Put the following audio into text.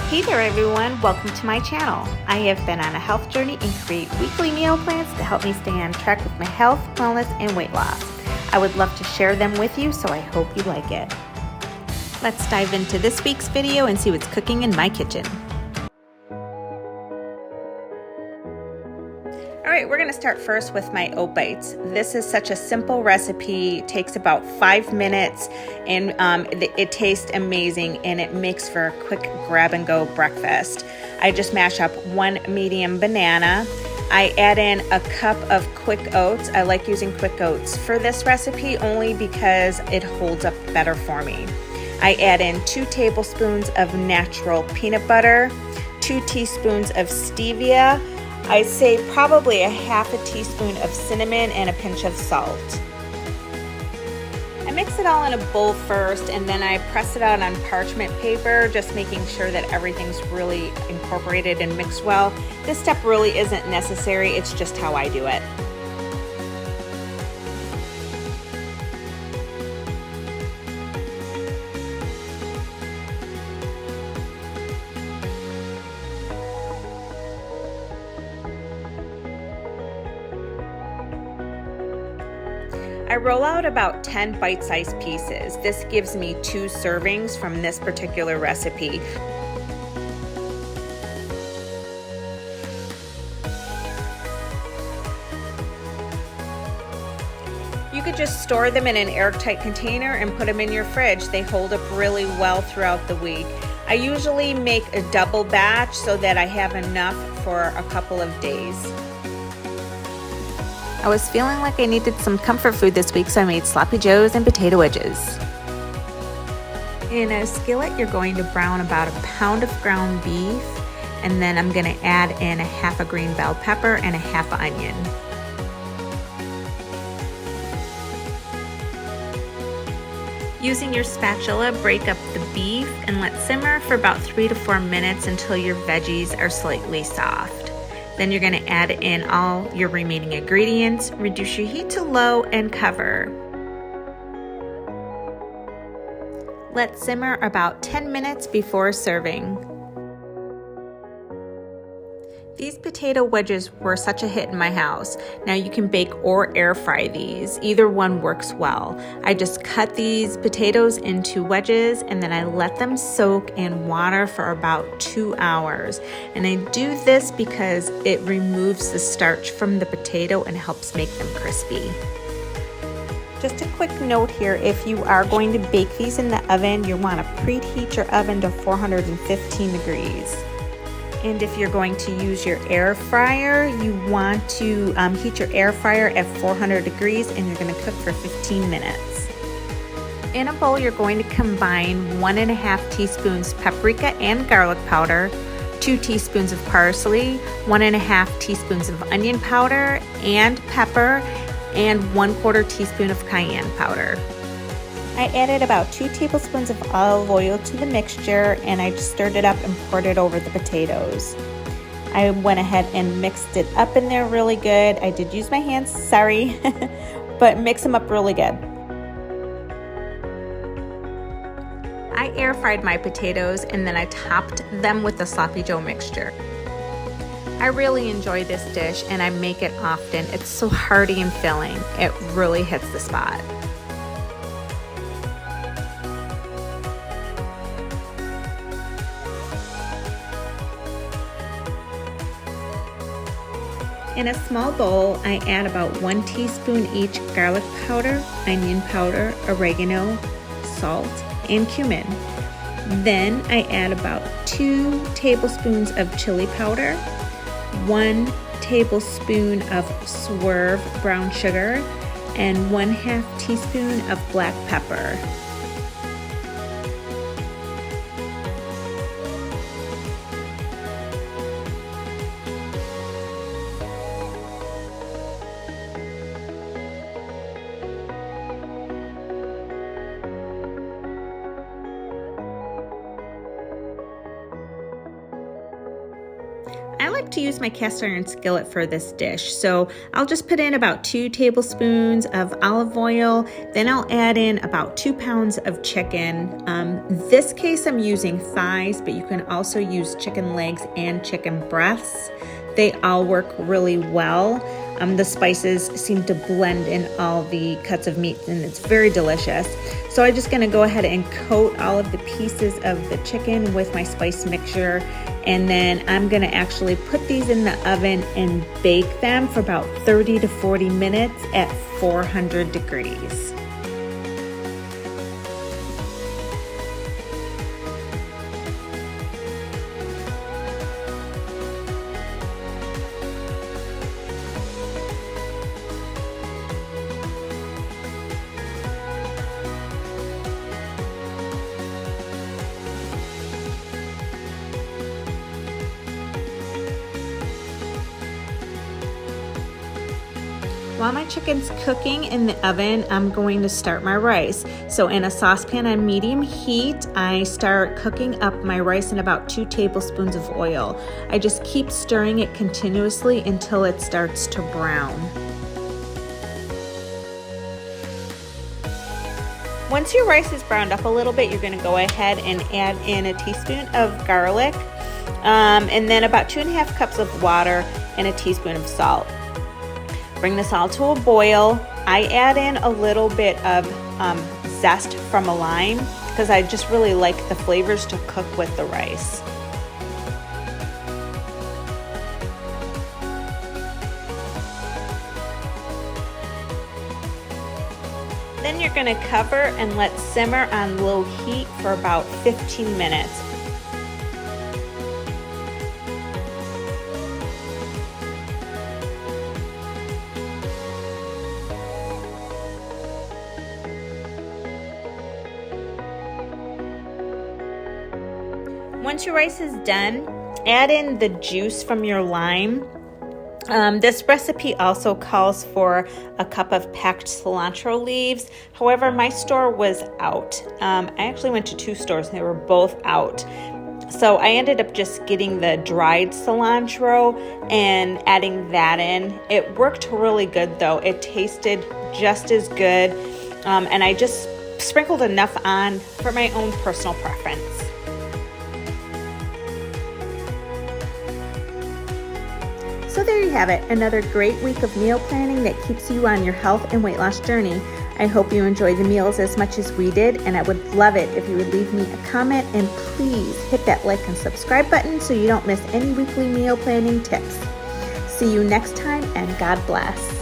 Hey there everyone, welcome to my channel. I have been on a health journey and create weekly meal plans to help me stay on track with my health, wellness, and weight loss. I would love to share them with you, so I hope you like it. Let's dive into this week's video and see what's cooking in my kitchen. Alright, we're going to start first with my Oat Bites. This is such a simple recipe, it takes about 5 minutes, and it tastes amazing, and it makes for a quick grab and go breakfast. I just mash up 1 medium banana. I add in a cup of quick oats. I like using quick oats for this recipe only because it holds up better for me. I add in 2 tablespoons of natural peanut butter, 2 teaspoons of stevia, I'd say probably a half a teaspoon of cinnamon, and a pinch of salt. I mix it all in a bowl first, and then I press it out on parchment paper, just making sure that everything's really incorporated and mixed well. This step really isn't necessary, it's just how I do it. I roll out about 10 bite-sized pieces. This gives me 2 servings from this particular recipe. You could just store them in an airtight container and put them in your fridge. They hold up really well throughout the week. I usually make a double batch so that I have enough for a couple of days. I was feeling like I needed some comfort food this week, so I made sloppy joes and potato wedges. In a skillet, you're going to brown about a pound of ground beef, and then I'm going to add in a half a green bell pepper and a half an onion. Using your spatula, break up the beef and let simmer for about 3 to 4 minutes until your veggies are slightly soft. Then you're going to add in all your remaining ingredients, reduce your heat to low, and cover. Let simmer about 10 minutes before serving. These potato wedges were such a hit in my house. Now you can bake or air fry these. Either one works well. I just cut these potatoes into wedges, and then I let them soak in water for about 2 hours. And I do this because it removes the starch from the potato and helps make them crispy. Just a quick note here, if you are going to bake these in the oven, you want to preheat your oven to 415 degrees. And if you're going to use your air fryer, you want to heat your air fryer at 400 degrees, and you're going to cook for 15 minutes. In a bowl, you're going to combine 1.5 teaspoons paprika and garlic powder, 2 teaspoons of parsley, 1.5 teaspoons of onion powder and pepper, and 1/4 teaspoon of cayenne powder. I added about 2 tablespoons of olive oil to the mixture, and I just stirred it up and poured it over the potatoes. I went ahead and mixed it up in there really good. I did use my hands, sorry, but mix them up really good. I air fried my potatoes, and then I topped them with the sloppy joe mixture. I really enjoy this dish, and I make it often. It's so hearty and filling. It really hits the spot. In a small bowl, I add about 1 teaspoon each garlic powder, onion powder, oregano, salt, and cumin. Then I add about 2 tablespoons of chili powder, 1 tablespoon of swerve brown sugar, and 1/2 teaspoon of black pepper. I like to use my cast iron skillet for this dish. So I'll just put in about 2 tablespoons of olive oil. Then I'll add in about 2 pounds of chicken. This case I'm using thighs, but you can also use chicken legs and chicken breasts. They all work really well. The spices seem to blend in all the cuts of meat and it's very delicious. So I'm just gonna go ahead and coat all of the pieces of the chicken with my spice mixture, and then I'm gonna actually put these in the oven and bake them for about 30 to 40 minutes at 400 degrees. While my chicken's cooking in the oven, I'm going to start my rice. So in a saucepan on medium heat, I start cooking up my rice in about 2 tablespoons of oil. I just keep stirring it continuously until it starts to brown. Once your rice is browned up a little bit, you're gonna go ahead and add in a teaspoon of garlic, and then about 2.5 cups of water and a teaspoon of salt. Bring this all to a boil. I add in a little bit of zest from a lime because I just really like the flavors to cook with the rice. Then you're gonna cover and let simmer on low heat for about 15 minutes. Once your rice is done, add in the juice from your lime. This recipe also calls for a cup of packed cilantro leaves. However, my store was out. I actually went to 2 stores and they were both out. So I ended up just getting the dried cilantro and adding that in. It worked really good though. It tasted just as good. And I just sprinkled enough on for my own personal preference. So there you have it, another great week of meal planning that keeps you on your health and weight loss journey. I hope you enjoy the meals as much as we did, and I would love it if you would leave me a comment, and please hit that like and subscribe button so you don't miss any weekly meal planning tips. See you next time, and God bless.